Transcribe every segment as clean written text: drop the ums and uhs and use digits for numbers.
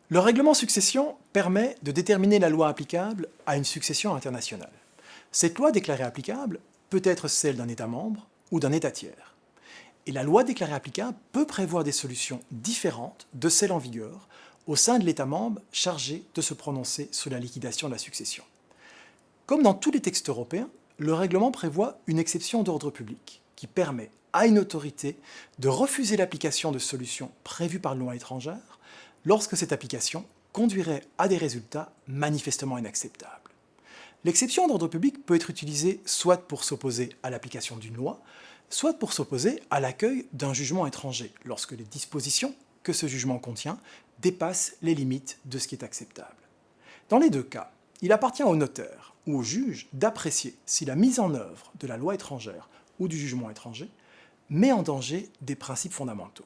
Le règlement succession permet de déterminer la loi applicable à une succession internationale. Cette loi déclarée applicable peut être celle d'un État membre ou d'un État tiers. Et la loi déclarée applicable peut prévoir des solutions différentes de celles en vigueur au sein de l'État membre chargé de se prononcer sur la liquidation de la succession. Comme dans tous les textes européens, le règlement prévoit une exception d'ordre public qui permet à une autorité de refuser l'application de solutions prévues par une loi étrangère lorsque cette application conduirait à des résultats manifestement inacceptables. L'exception d'ordre public peut être utilisée soit pour s'opposer à l'application d'une loi, soit pour s'opposer à l'accueil d'un jugement étranger, lorsque les dispositions que ce jugement contient dépassent les limites de ce qui est acceptable. Dans les deux cas, il appartient au notaire ou au juge d'apprécier si la mise en œuvre de la loi étrangère ou du jugement étranger met en danger des principes fondamentaux.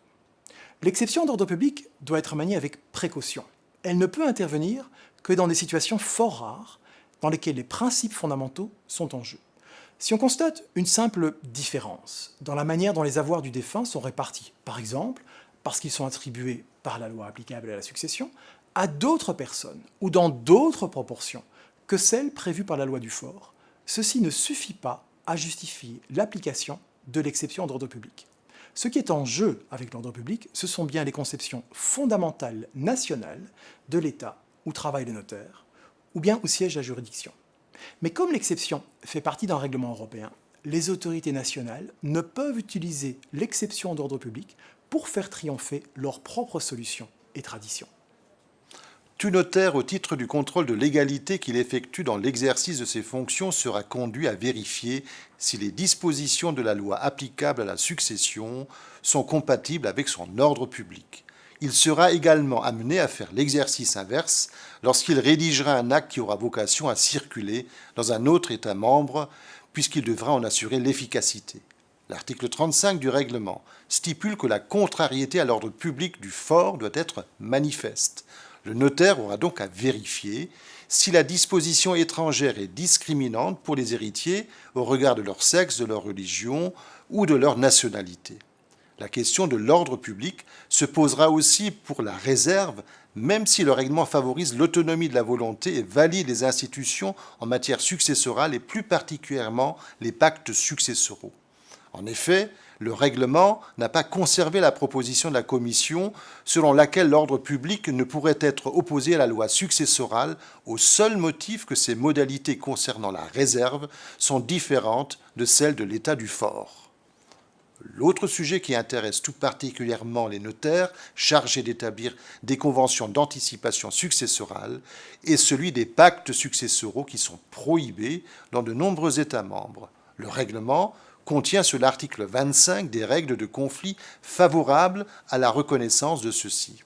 L'exception d'ordre public doit être maniée avec précaution. Elle ne peut intervenir que dans des situations fort rares dans lesquelles les principes fondamentaux sont en jeu. Si on constate une simple différence dans la manière dont les avoirs du défunt sont répartis, par exemple parce qu'ils sont attribués par la loi applicable à la succession à d'autres personnes ou dans d'autres proportions que celles prévues par la loi du fort, ceci ne suffit pas à justifier l'application de l'exception d'ordre public. Ce qui est en jeu avec l'ordre public, ce sont bien les conceptions fondamentales nationales de l'État où travaille le notaire, ou bien où siège la juridiction. Mais comme l'exception fait partie d'un règlement européen, les autorités nationales ne peuvent utiliser l'exception d'ordre public pour faire triompher leurs propres solutions et traditions. Tout notaire, au titre du contrôle de légalité qu'il effectue dans l'exercice de ses fonctions, sera conduit à vérifier si les dispositions de la loi applicables à la succession sont compatibles avec son ordre public. Il sera également amené à faire l'exercice inverse lorsqu'il rédigera un acte qui aura vocation à circuler dans un autre État membre, puisqu'il devra en assurer l'efficacité. L'article 35 du règlement stipule que la contrariété à l'ordre public du fort doit être manifeste. Le notaire aura donc à vérifier si la disposition étrangère est discriminante pour les héritiers au regard de leur sexe, de leur religion ou de leur nationalité. La question de l'ordre public se posera aussi pour la réserve, même si le règlement favorise l'autonomie de la volonté et valide les institutions en matière successorale et plus particulièrement les pactes successoraux. En effet, le règlement n'a pas conservé la proposition de la Commission selon laquelle l'ordre public ne pourrait être opposé à la loi successorale au seul motif que ses modalités concernant la réserve sont différentes de celles de l'état du fort. L'autre sujet qui intéresse tout particulièrement les notaires chargés d'établir des conventions d'anticipation successorale est celui des pactes successoraux qui sont prohibés dans de nombreux États membres. Le règlement contient sur l'article 25 des règles de conflit favorables à la reconnaissance de ceux-ci.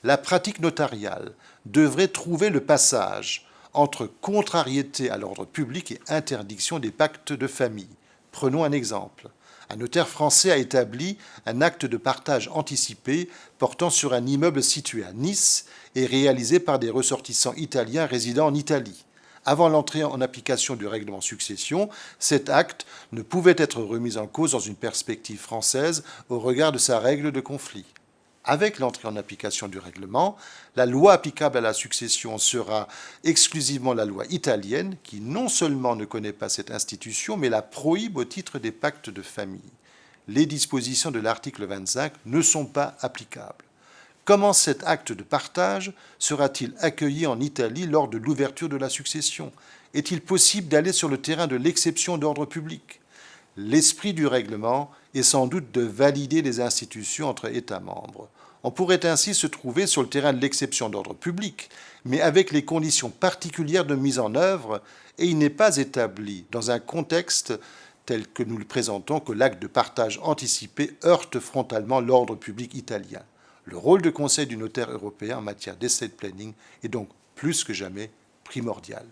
La pratique notariale devrait trouver le passage entre contrariété à l'ordre public et interdiction des pactes de famille. Prenons un exemple. Un notaire français a établi un acte de partage anticipé portant sur un immeuble situé à Nice et réalisé par des ressortissants italiens résidant en Italie. Avant l'entrée en application du règlement succession, cet acte ne pouvait être remis en cause dans une perspective française au regard de sa règle de conflit. Avec l'entrée en application du règlement, la loi applicable à la succession sera exclusivement la loi italienne qui non seulement ne connaît pas cette institution, mais la prohibe au titre des pactes de famille. Les dispositions de l'article 25 ne sont pas applicables. Comment cet acte de partage sera-t-il accueilli en Italie lors de l'ouverture de la succession? Est-il possible d'aller sur le terrain de l'exception d'ordre public? L'esprit du règlement est sans doute de valider les institutions entre États membres. On pourrait ainsi se trouver sur le terrain de l'exception d'ordre public, mais avec les conditions particulières de mise en œuvre, et il n'est pas établi dans un contexte tel que nous le présentons que l'acte de partage anticipé heurte frontalement l'ordre public italien. Le rôle de conseil du notaire européen en matière d'estate planning est donc plus que jamais primordial.